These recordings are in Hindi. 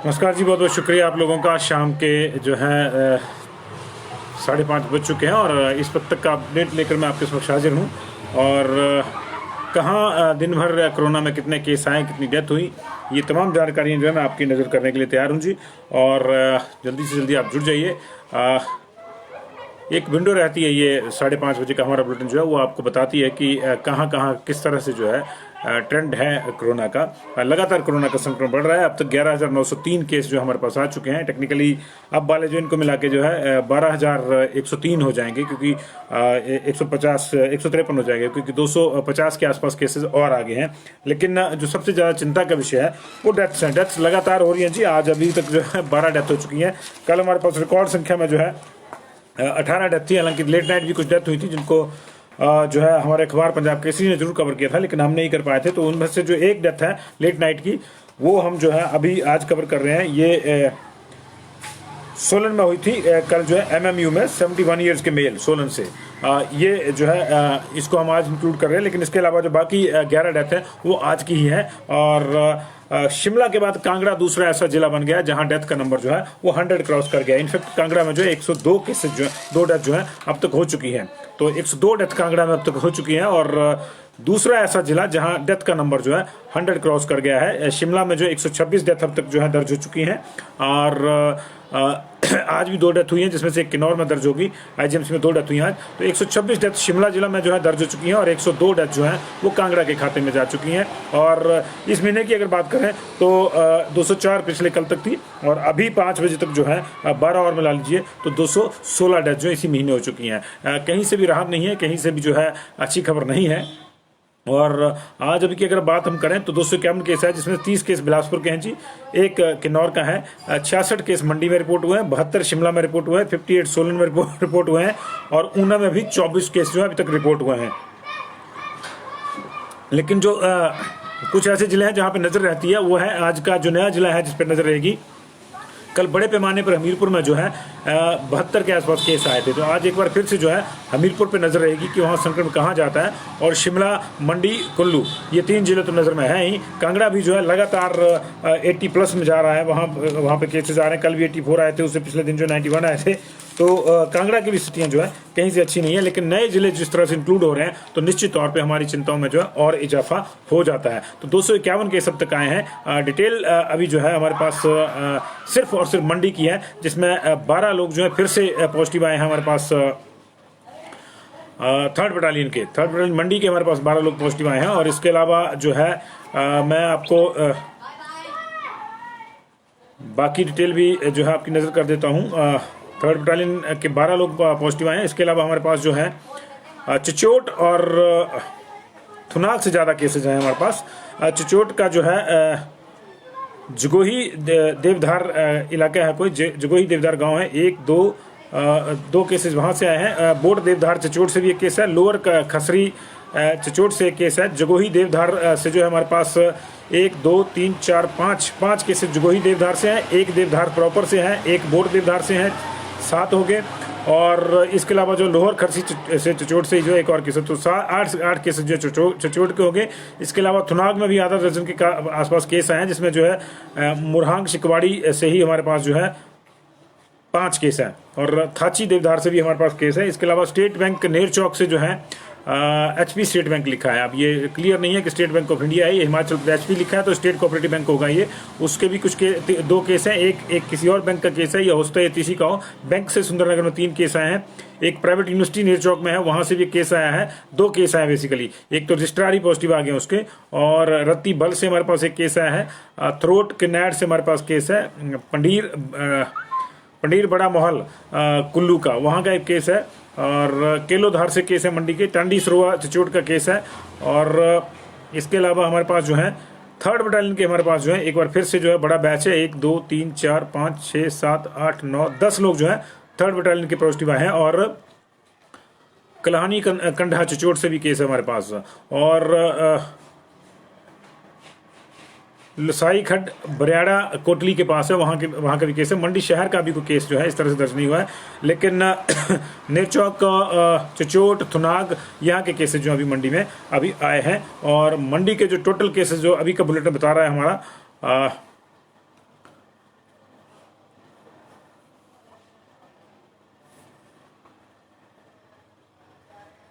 नमस्कार जी, बहुत बहुत शुक्रिया आप लोगों का। शाम के जो है 5:30 बज चुके हैं और इस वक्त तक का अपडेट लेकर मैं आपके समक्ष हाजिर हूँ। और कहाँ दिन भर कोरोना में कितने केस आए, कितनी डेथ हुई, ये तमाम जानकारियाँ जो है मैं आपकी नज़र करने के लिए तैयार हूँ जी। और जल्दी से जल्दी आप जुड़ जाइए। एक विंडो रहती है, ये 5:30 बजे का हमारा बुलेटिन जो है वो आपको बताती है कि कहाँ कहाँ किस तरह से जो है ट्रेंड है कोरोना का। लगातार कोरोना का संक्रमण बढ़ रहा है। अब तक 11,903 केस जो हमारे पास आ चुके हैं। टेक्निकली अब वाले जो इनको मिला के जो है 12,103 हो जाएंगे, क्योंकि 153 हो जाएंगे, क्योंकि 250 के आसपास केसेस और आगे हैं। लेकिन जो सबसे ज़्यादा चिंता का विषय है वो डेथ्स हैं। डेथ्स लगातार हो रही हैं जी। आज अभी तक जो है 12 डेथ हो चुकी हैं। कल हमारे पास रिकॉर्ड संख्या में जो है 18 डेथ थी। हालांकि लेट नाइट भी कुछ डेथ हुई थी, जिनको जो है हमारे अखबार पंजाब केसरी ने जरूर कवर किया था, लेकिन हम नहीं कर पाए थे। तो उनमें से जो एक डेथ है लेट नाइट की, वो हम जो है अभी आज कवर कर रहे हैं। ये सोलन में हुई थी कल जो है MMU में 71 ईयर्स के मेल सोलन से। ये जो है इसको हम आज इंक्लूड कर रहे हैं। लेकिन इसके अलावा जो बाकी 11 डेथ है वो आज की ही है। और शिमला के बाद कांगड़ा दूसरा ऐसा जिला बन गया जहां डेथ का नंबर जो है वो 100 क्रॉस कर गया। इनफैक्ट कांगड़ा में जो है 102 केसेस जो है 2 डेथ जो है अब तक हो चुकी हैं। तो 102 डेथ कांगड़ा में अब तक हो चुकी हैं। और दूसरा ऐसा जिला जहां डेथ का नंबर जो है 100 क्रॉस कर गया है, शिमला में जो 126 डेथ अब तक जो है दर्ज हो चुकी हैं। और आज भी 2 डेथ हुई हैं, जिसमें से एक किन्नौर में दर्ज होगी। IGMC में 2 डेथ हुई हैं आज। तो 126 डेथ शिमला जिला में जो है दर्ज हो चुकी हैं और 102 डेथ जो है वो कांगड़ा के खाते में जा चुकी हैं। और इस महीने की अगर बात करें तो 204 पिछले कल तक थी, और अभी 5 बजे तक जो है 12 और मिला लीजिए तो 216 डेथ जो इसी महीने हो चुकी हैं। कहीं से भी राहत नहीं है, कहीं से भी जो है अच्छी खबर नहीं है। और आज अभी की अगर बात हम करें तो 251 केस है, जिसमें 30 केस बिलासपुर के हैं जी, एक किन्नौर का है, 66 केस मंडी में रिपोर्ट हुए हैं, 72 शिमला में रिपोर्ट हुए हैं, 58 सोलन में रिपोर्ट हुए हैं, और ऊना में भी 24 केस जो है अभी तक रिपोर्ट हुए हैं। लेकिन जो कुछ ऐसे जिले हैं जहां पे नजर रहती है, वो है आज का जो नया जिला है जिस पर नजर रहेगी। कल बड़े पैमाने पर हमीरपुर में जो है 72 के आसपास केस आए थे। तो आज एक बार फिर से जो है हमीरपुर पे नजर रहेगी कि वहाँ संक्रमण कहाँ जाता है। और शिमला, मंडी, कुल्लू, ये 3 जिले तो नज़र में है ही। कांगड़ा भी जो है लगातार 80+ में जा रहा है, वहाँ पे केसेस आ रहे हैं। कल भी 84 आए थे, उससे पिछले दिन जो 91 आए थे। तो कांगड़ा की भी स्थितियाँ जो है कहीं से अच्छी नहीं है। लेकिन नए जिले जिस तरह से इंक्लूड हो रहे हैं तो निश्चित तौर पे हमारी चिंताओं में जो है और इजाफा हो जाता है। तो 251 केस अब तक आए हैं। डिटेल अभी जो है हमारे पास सिर्फ और सिर्फ मंडी की है, जिसमें 12 लोग जो है फिर से पॉजिटिव आए हैं हमारे पास। 3rd बटालियन मंडी के हमारे पास 12 लोग पॉजिटिव आए हैं। और इसके अलावा जो है मैं आपको बाकी डिटेल भी जो है आपकी नज़र कर देता हूँ। 3rd बटालियन के 12 लोग पॉजिटिव आए हैं। इसके अलावा हमारे पास जो है चिचोट और थुनाग से ज़्यादा केसेज हैं हमारे पास। चिचोट का जो है जगोही देवधार इलाका है, कोई जगोही देवधार गांव है। 2 केसेस वहां से आए हैं। बोट देवधार चिचोट से भी एक केस है। लोअर खसरी चिचोट से एक केस है। जगोही देवधार से जो है हमारे पास 1 2 3 4 5 केसेस जगोही देवधार से हैं। एक देवधार प्रॉपर से है, एक बोट देवधार से है, 7 हो गए। और इसके अलावा जो लोअर खरसी से चिचोट से जो एक और केस है, तो 8 केसेस जो चिचोट के हो गए। इसके अलावा थुनाग में भी आधा दर्जन के आसपास केस आए हैं, जिसमें जो है मुरहांग शिकवाड़ी से ही हमारे पास जो है 5 केस हैं। और थाची देवधार से भी हमारे पास केस है। इसके अलावा स्टेट बैंक नेर चौक से जो है HP स्टेट बैंक लिखा है। अब ये क्लियर नहीं है कि स्टेट बैंक ऑफ इंडिया है, ये हिमाचल HP लिखा है तो स्टेट कोऑपरेटिव बैंक होगा ये। उसके भी कुछ 2 केस हैं। एक किसी और बैंक का केस है, या हो सकता है तीसरी का हो। बैंक से सुंदरनगर में 3 केस आए हैं। एक प्राइवेट यूनिवर्सिटी नेर चौक में है, वहां से भी केस आया है। 2 केस आए बेसिकली। एक तो रजिस्ट्रार ही पॉजिटिव आ गए उसके। और रत्ती बल से हमारे पास एक केस आया है। थ्रोट किन्नैड से हमारे पास केस है। पंडीर बड़ा महल कुल्लू का, वहाँ का एक केस है। और केलोधार से केस है मंडी के। टांडी सरोवा चिचोट का केस है। और इसके अलावा हमारे पास जो है 3rd बटालियन के हमारे पास जो है एक बार फिर से जो है बड़ा बैच है। 1 2 3 4 5 6 7 8 9 10 लोग जो है 3rd बटालियन के पॉजिटिव आए हैं। और कलाहानी कंढा चिचोट से भी केस है हमारे पास। और लसाई खड्ड बरियाड़ा कोटली के पास है, वहाँ का भी केस है। मंडी शहर का भी कोई केस जो है इस तरह से दर्ज नहीं हुआ है। लेकिन नेरचौक, चिचोट, थुनाग, यहाँ के केसेस जो अभी मंडी में अभी आए हैं। और मंडी के जो टोटल केसेस जो अभी का बुलेटिन बता रहा है हमारा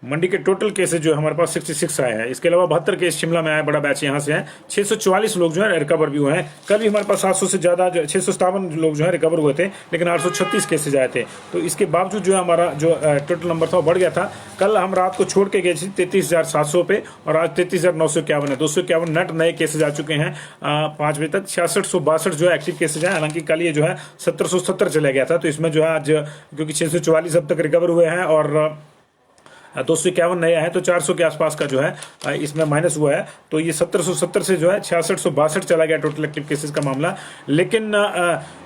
मंडी के टोटल केसेस जो है हमारे पास 66 आए हैं। इसके अलावा 72 केस शिमला में आए, बड़ा बैच यहाँ से है। 644 लोग जो है रिकवर भी हुए हैं। कल भी हमारे पास 700 से ज़्यादा 657 लोग जो है रिकवर हुए थे, लेकिन 836 केसेज आए थे। तो इसके बावजूद जो है हमारा जो टोटल नंबर था वो बढ़ गया था। कल हम रात को छोड़ के गए थे 33,700 पे, और आज 33,951 है। 251 नेट नए केसेज आ चुके हैं 5 बजे तक। 6662 जो है एक्टिव केसेज हैं। हालांकि कल ये जो है 1770 चला गया था। तो इसमें जो है आज क्योंकि 644 अब तक रिकवर हुए हैं और 251 नए हैं, तो 400 के आसपास का जो है इसमें माइनस हुआ है। तो ये 1770 से जो है 6662 चला गया टोटल एक्टिव केसेस का मामला। लेकिन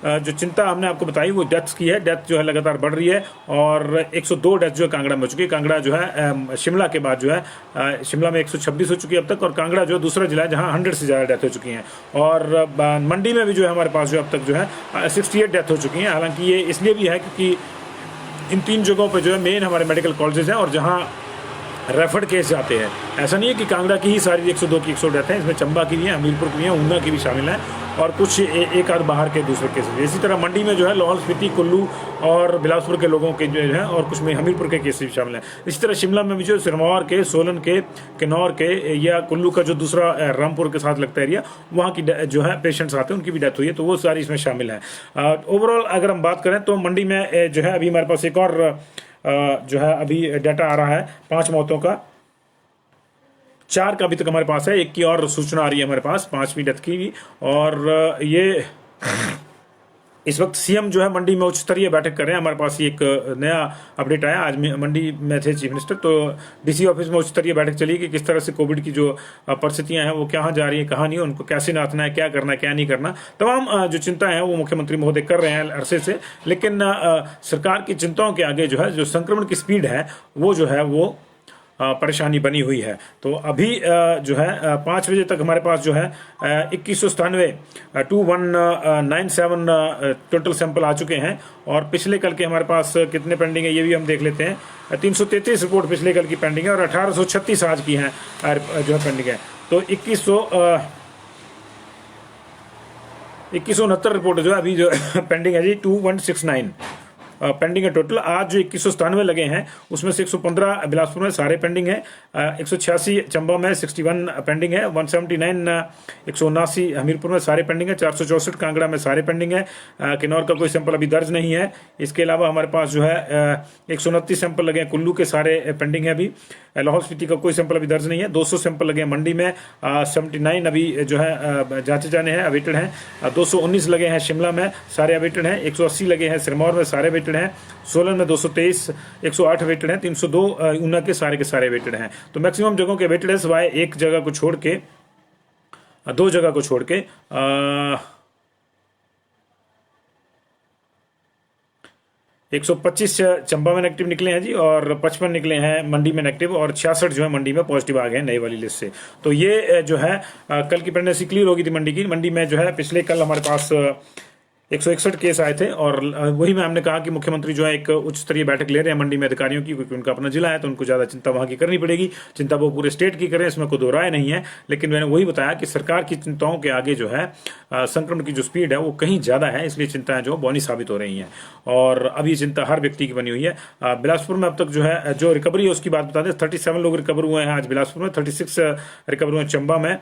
जो चिंता हमने आपको बताई वो डेथ्स की है। डेथ जो है लगातार बढ़ रही है और 102 डेथ जो है कांगड़ा में हो चुकी है। कांगड़ा जो है शिमला के बाद जो है शिमला में 126 हो चुकी है अब तक, और कांगड़ा जो है दूसरा जिला है जहाँ 100 से ज़्यादा डेथ हो चुकी हैं। और मंडी में भी जो है हमारे पास जो अब तक जो है 68 डेथ हो चुकी हैं। हालांकि ये इसलिए भी है क्योंकि इन 3 जगहों पे जो है मेन हमारे मेडिकल कॉलेजेस हैं और जहाँ रेफर्ड केस जाते हैं। ऐसा नहीं है कि कांगड़ा की ही सारी 102 की 100 डेथ है, इसमें चंबा की भी है, हमीरपुर की भी है, ऊना की भी शामिल है, और कुछ एक आध बाहर के दूसरे केसेस। इसी तरह मंडी में जो है लाहौल स्पीति, कुल्लू और बिलासपुर के लोगों के जो है, और कुछ में हमीरपुर के केसेस भी शामिल हैं। इसी तरह शिमला में भी जो सिरमौर के, सोलन के, किन्नौर के या कुल्लू का जो दूसरा रामपुर के साथ लगता एरिया, वहाँ की जो है पेशेंट्स आते हैं, उनकी भी डेथ हुई है। तो वो सारी इसमें शामिल है। ओवरऑल अगर हम बात करें तो मंडी में जो है अभी हमारे पास एक और जो है अभी डाटा आ रहा है 5 मौतों का। 4 का अभी तक हमारे पास है, 1 की और सूचना आ रही है हमारे पास, 5वीं डेथ की भी। और ये इस वक्त सीएम जो है मंडी में उच्च स्तरीय बैठक कर रहे हैं। हमारे पास ये एक नया अपडेट आया, आज मंडी में थे चीफ मिनिस्टर, तो डीसी ऑफिस में उच्च स्तरीय बैठक चली कि किस तरह से कोविड की जो परिस्थितियां हैं वो कहाँ जा रही है, कहाँ नहीं, उनको कैसे नाथना है, क्या करना है, क्या नहीं करना, तमाम जो चिंताएं हैं वो मुख्यमंत्री महोदय कर रहे हैं अरसे से। लेकिन सरकार की चिंताओं के आगे जो है जो संक्रमण की स्पीड है वो जो है वो परेशानी बनी हुई है। तो अभी जो है 5 बजे तक हमारे पास जो है 2197 2197 टोटल सैंपल आ चुके हैं। और पिछले कल के हमारे पास कितने पेंडिंग है ये भी हम देख लेते हैं। 333 रिपोर्ट पिछले कल की पेंडिंग है और 1836 आज की हैं जो है पेंडिंग है। तो 2169 रिपोर्ट जो है अभी जो पेंडिंग है जी 2169 पेंडिंग है टोटल। आज जो 2197 लगे हैं उसमें से 115 बिलासपुर में सारे पेंडिंग है, 186 चंबा में 61 पेंडिंग है, 179 179 हमीरपुर में सारे पेंडिंग है, 464 कांगड़ा में सारे पेंडिंग है, किन्नौर का कोई सैंपल अभी दर्ज नहीं है। इसके अलावा हमारे पास जो है 129 सैंपल लगे हैं, कुल्लू के सारे पेंडिंग है अभी। लाहौल स्पीति का कोई सैंपल अभी दर्ज नहीं है। 200 सैंपल लगे हैं मंडी में, 79 अभी जो है जांचे जाने हैं, अवेटेड हैं। 219 लगे हैं शिमला में, सारे अवेटेड हैं। 180 लगे हैं सिरमौर में, सारे अवेटेड हैं। सोलन में 223, 108 अवेटेड हैं। 302 ऊना के सारे अवेटेड हैं। तो मैक्सिमम जगहों के अवेटेड है, सिवाय एक जगह को छोड़ के, 2 जगह को छोड़ के 125 चंबा में नेगेटिव निकले हैं जी, और 55 निकले हैं मंडी में नेगेटिव, और 66 जो है मंडी में पॉजिटिव आ गए हैं नई वाली लिस्ट से। तो ये जो है कल की प्रेगनेंसी क्लियर होगी थी मंडी की। मंडी में जो है पिछले कल हमारे पास 161 केस आए थे, और वही में हमने कहा कि मुख्यमंत्री जो है एक उच्च स्तरीय बैठक ले रहे हैं मंडी में अधिकारियों की, क्योंकि उनका अपना जिला है तो उनको ज़्यादा चिंता वहाँ की करनी पड़ेगी। चिंता वो पूरे स्टेट की करें, इसमें कोई दो राय नहीं है। लेकिन मैंने वही बताया कि सरकार की चिंताओं के आगे जो है संक्रमण की जो स्पीड है वो कहीं ज़्यादा है, इसलिए चिंताएं जो बौनी साबित हो रही हैं। और अब ये चिंता हर व्यक्ति की बनी हुई है। बिलासपुर में अब तक जो है जो रिकवरी है उसकी बात बता दें, 37 लोग रिकवर हुए हैं आज बिलासपुर में, 36 रिकवर हुए चंबा में।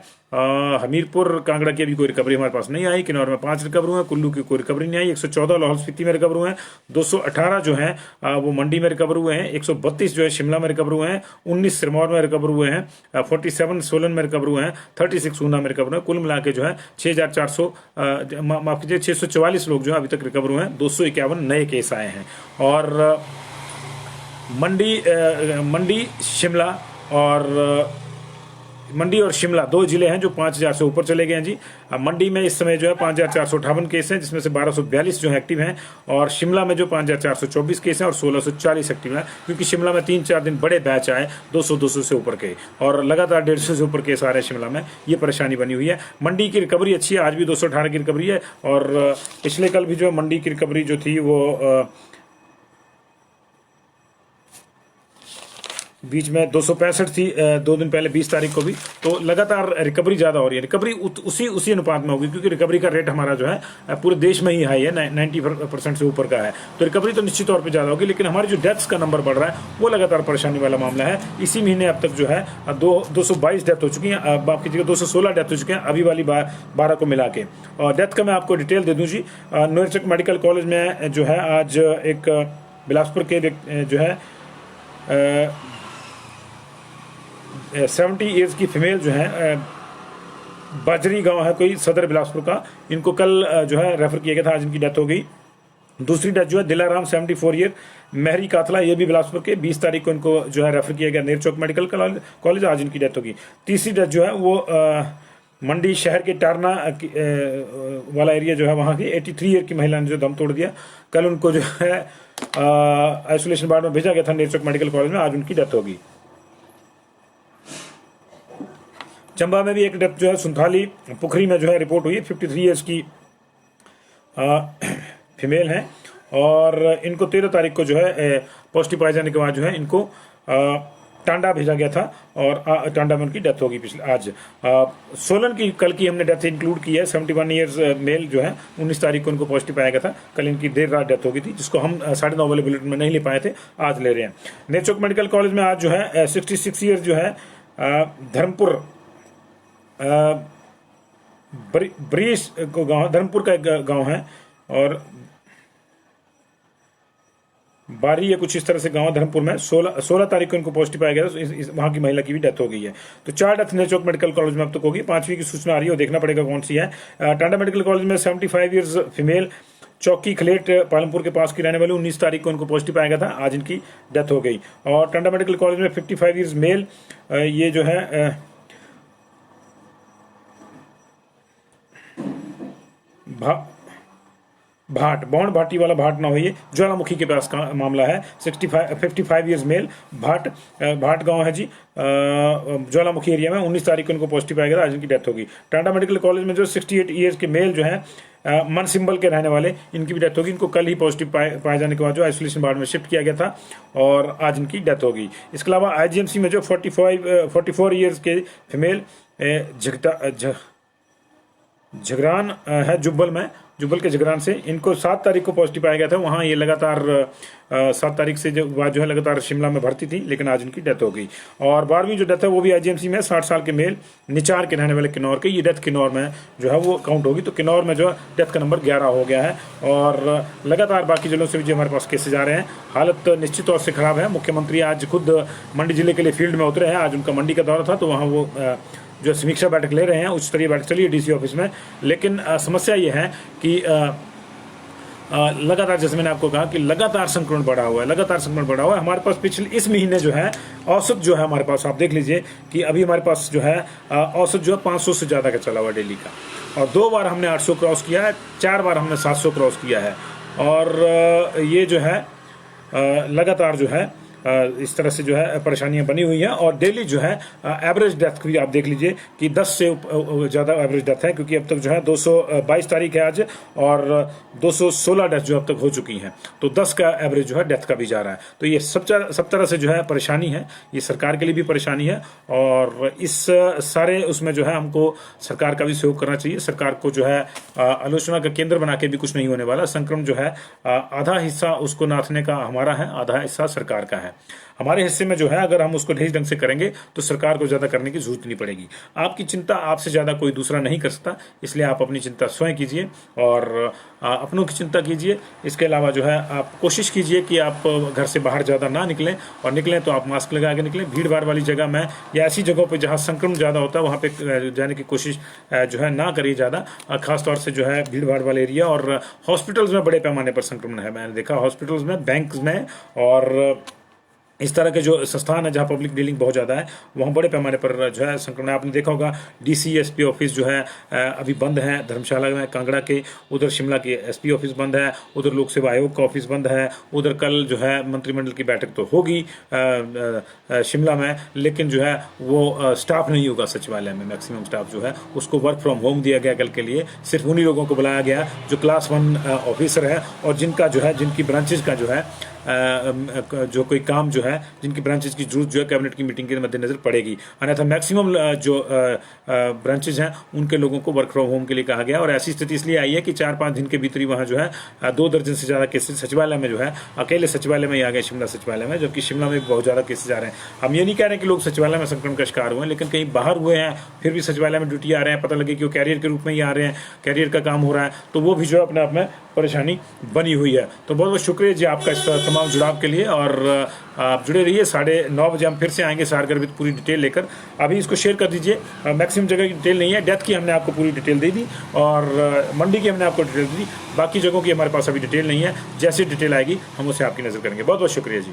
हमीरपुर कांगड़ा की अभी कोई रिकवरी हमारे पास नहीं आई। किन्नौर में 5 रिकवर हुए, कुल्लू की कोई रिकवरी नहीं आई। 114 लाहौल स्पीति में रिकवर हुए हैं, 218 जो है वो मंडी में रिकवर हुए हैं, 132 जो है शिमला में रिकवर हुए हैं, 19 सिरमौर में रिकवर हुए हैं, 47 सोलन में रिकवर हुए हैं, 36 ऊना में रिकवर हुए हैं। कुल मिला के जो है 6400 माफ कीजिए 644 लोग जो है अभी तक रिकवर हुए हैं। 251 नए केस आए हैं। और मंडी शिमला 2 जिले हैं जो 5000 से ऊपर चले गए हैं जी। मंडी में इस समय जो है 5458 केस हैं, जिसमें से 1242 जो है एक्टिव हैं, और शिमला में जो 5424 केस हैं और 1640 एक्टिव हैं, क्योंकि शिमला में 3-4 दिन बड़े बैच आए 200 से ऊपर के, और लगातार 150 से ऊपर केस आ रहे हैं शिमला में। ये परेशानी बनी हुई है। मंडी की रिकवरी अच्छी है, आज भी 218 की रिकवरी है, और पिछले कल भी जो मंडी की रिकवरी जो थी वो बीच में 265 थी 2 दिन पहले 20 तारीख को भी। तो लगातार रिकवरी ज़्यादा हो रही है, रिकवरी उसी अनुपात में होगी, क्योंकि रिकवरी का रेट हमारा जो है पूरे देश में ही हाई है, 90% से ऊपर का है। तो रिकवरी तो निश्चित तौर पर ज़्यादा होगी, लेकिन हमारी जो डेथ्स का नंबर बढ़ रहा है वो लगातार परेशानी वाला मामला है। इसी महीने अब तक जो है 222 डेथ हो चुकी हैं, आप कीजिएगा 216 डेथ हो चुके हैं अभी वाली 12 को मिला के। और डेथ का मैं आपको डिटेल दे दूँ जी। नोएडा मेडिकल कॉलेज में जो है आज एक बिलासपुर के जो है 70 ईयर्स की फीमेल जो है, बाजरी गांव है कोई सदर बिलासपुर का, इनको कल जो है रेफर किया गया था, आज इनकी डेथ हो गई। दूसरी डेथ जो है दिलाराम 74 ईयर महरी काथला, ये भी बिलासपुर के, 20 तारीख को इनको जो है रेफर किया गया नेर चौक मेडिकल कॉलेज, आज इनकी डेथ होगी। तीसरी डेथ जो है वो मंडी शहर के टारना वाला एरिया जो है वहाँ की 83 ईयर की महिला ने जो दम तोड़ दिया, कल उनको जो है आइसोलेशन वार्ड में भेजा गया था नेर चौक मेडिकल कॉलेज में, आज उनकी डेथ होगी। चंबा में भी एक डेथ जो है सुंथाली पुखरी में जो है रिपोर्ट हुई है, 53 ईयर्स की फीमेल है, और इनको 13 तारीख को जो है पॉजिटिव पाए जाने के बाद जो है इनको टांडा भेजा गया था, और टांडा में उनकी डेथ होगी आज। सोलन की कल की हमने डेथ इंक्लूड की है, 71 ईयर्स मेल जो है 19 तारीख को उनको पॉजिटिव पाया गया था, कल इनकी देर रात डेथ हो गई थी, जिसको हम 9:30 वाले बुलेटिन में नहीं ले पाए थे, आज ले रहे हैं। नेर चौक मेडिकल कॉलेज में आज जो है 66 ईयर्स जो है धर्मपुर ब्रीस को गांव, धर्मपुर का एक गांव है, और बारी या कुछ इस तरह से गांव धर्मपुर में 16 तारीख को इनको पॉजिटिव पाया गया था, वहां की महिला की भी डेथ हो गई है। तो 4 डेथ नेर चौक मेडिकल कॉलेज में अब तक होगी। 5वीं की सूचना आ रही है, देखना पड़ेगा कौन सी है। टांडा मेडिकल कॉलेज में 75 ईयर्स फीमेल चौकी खलेट पालमपुर के पास की रहने वाली, 19 तारीख को इनको पॉजिटिव पाया गया था, आज इनकी डेथ हो गई। और टांडा मेडिकल कॉलेज में 55 ईयर्स मेल, ये जो है भाट बौंड भाटी वाला भाट ना हो, ये ज्वालामुखी के पास का मामला है। 55 ईयर्स मेल भाट गांव है जी, ज्वालामुखी एरिया में, 19 तारीख को इनको पॉजिटिव पाया गया, आज इनकी डेथ होगी। टांडा मेडिकल कॉलेज में जो 68 ईयर्स के मेल जो है मन सिंबल के रहने वाले, इनकी भी डेथ होगी। इनको कल ही पॉजिटिव पाए जाने के बाद जो आइसोलेशन वार्ड में शिफ्ट किया गया था, और आज इनकी डेथ होगी। इसके अलावा आईजीएमसी में जो 44 ईयर्स के फीमेल झगरान है जुब्बल के झगरान से, इनको 7 तारीख को पॉजिटिव पाया गया था, वहाँ ये लगातार 7 तारीख से बाद जो है लगातार शिमला में भर्ती थी, लेकिन आज इनकी डेथ हो गई। और 12वीं जो डेथ है वो भी आईजीएमसी में 60 साल के मेल निचार के रहने वाले किन्नौर के, ये डेथ किन्नौर में जो है वो काउंट होगी। तो किन्नौर में जो है डेथ का नंबर 11 हो गया है, और लगातार बाकी जिलों से भी जो हमारे पास केसेज आ रहे हैं। हालत निश्चित तौर से खराब है। मुख्यमंत्री आज खुद मंडी जिले के लिए फील्ड में उतरे हैं, आज उनका मंडी का दौरा था, तो वहाँ वो जो समीक्षा बैठक ले रहे हैं, उच्च स्तरीय बैठक चली है डीसी ऑफिस में। लेकिन समस्या ये है कि लगातार, जैसे मैंने आपको कहा कि लगातार संक्रमण बढ़ा हुआ है, हमारे पास पिछले इस महीने जो है औसत जो है हमारे पास, आप देख लीजिए कि अभी हमारे पास जो है औसत जो है 500 से ज़्यादा का चला हुआ डेली का, और 2 बार हमने 800 क्रॉस किया है, 4 बार हमने 700 क्रॉस किया है, और ये जो है लगातार जो है इस तरह से जो है परेशानियां बनी हुई हैं। और डेली जो है एवरेज डेथ भी आप देख लीजिए कि 10 से ज़्यादा एवरेज डेथ है, क्योंकि अब तक जो है 222 तारीख है आज, और 216 डेथ जो अब तक हो चुकी हैं, तो 10 का एवरेज जो है डेथ का भी जा रहा है। तो ये सब तरह से जो है परेशानी है, ये सरकार के लिए भी परेशानी है, और इस सारे उसमें जो है हमको सरकार का भी सहयोग करना चाहिए। सरकार को जो है आलोचना का केंद्र बना के भी कुछ नहीं होने वाला। संक्रमण जो है आधा हिस्सा उसको नाथने का हमारा है, आधा हिस्सा सरकार का है। हमारे हिस्से में जो है अगर हम उसको ढंग से करेंगे तो सरकार को ज्यादा करने की जरूरत नहीं पड़ेगी। आपकी चिंता आपसे ज्यादा कोई दूसरा नहीं कर सकता, इसलिए आप अपनी चिंता स्वयं कीजिए और अपनों की चिंता कीजिए। इसके अलावा जो है आप कोशिश कीजिए कि आप घर से बाहर ज्यादा ना निकलें, और निकलें तो आप मास्क लगा के निकलें। भीड़ भाड़ वाली जगह में या ऐसी जगहों पर जहाँ संक्रमण ज्यादा होता है वहाँ पे जाने की कोशिश जो है ना करिए ज्यादा, खासतौर से जो है भीड़ भाड़ वाले एरिया। और हॉस्पिटल्स में बड़े पैमाने पर संक्रमण है, मैंने देखा हॉस्पिटल्स में, बैंक में, और इस तरह के जो संस्थान है जहाँ पब्लिक डीलिंग बहुत ज़्यादा है, वहाँ बड़े पैमाने पर जो है संक्रमण। आपने देखा होगा डीसी एसपी ऑफिस जो है अभी बंद है धर्मशाला में, कांगड़ा के, उधर शिमला की एसपी ऑफिस बंद है, उधर लोक सेवा आयोग का ऑफिस बंद है, उधर कल जो है मंत्रिमंडल की बैठक तो होगी शिमला में, लेकिन जो है वो स्टाफ नहीं होगा सचिवालय में। मैक्सिमम स्टाफ जो है उसको वर्क फ्रॉम होम दिया गया कल के लिए। सिर्फ उन्हीं लोगों को बुलाया गया जो क्लास 1 ऑफिसर है, और जिनका जो है जिनकी ब्रांचेज का जो है जो कोई काम जो है है जिनकी ब्रांचेज की जरूरत जो है कैबिनेट की मीटिंग के मद्देनजर पड़ेगी। अन्यथा मैक्सिमम जो ब्रांचेज हैं उनके लोगों को वर्क फ्रॉम होम के लिए कहा गया। और ऐसी स्थिति इसलिए आई है कि 4-5 दिन के भीतर ही वहाँ जो है 2 दर्जन से ज़्यादा केसेज सचिवालय में जो है, अकेले सचिवालय में ही आ गए, शिमला सचिवालय में, जबकि शिमला में बहुत ज़्यादा केसेज आ रहे हैं। हम ये नहीं कह रहे कि लोग सचिवालय में संक्रमण का शिकार हुए हैं, लेकिन कहीं बाहर हुए हैं फिर भी सचिवालय में ड्यूटी आ रहे हैं, पता लगे कि वो कैरियर के रूप में ही आ रहे हैं, कैरियर का काम हो रहा है, तो वो भी जो है अपने आप में परेशानी बनी हुई है। तो बहुत बहुत शुक्रिया जी आपका इस तमाम जुड़ाव के लिए, और आप जुड़े रहिए। 9:30 बजे हम फिर से आएंगे सारगर विद पूरी डिटेल लेकर। अभी इसको शेयर कर दीजिए। मैक्सिमम जगह की डिटेल नहीं है, डेथ की हमने आपको पूरी डिटेल दे दी और मंडी की हमने आपको डिटेल दे दी, बाकी जगहों की हमारे पास अभी डिटेल नहीं है। जैसे डिटेल आएगी हम उसे आपकी नज़र करेंगे। बहुत बहुत शुक्रिया जी।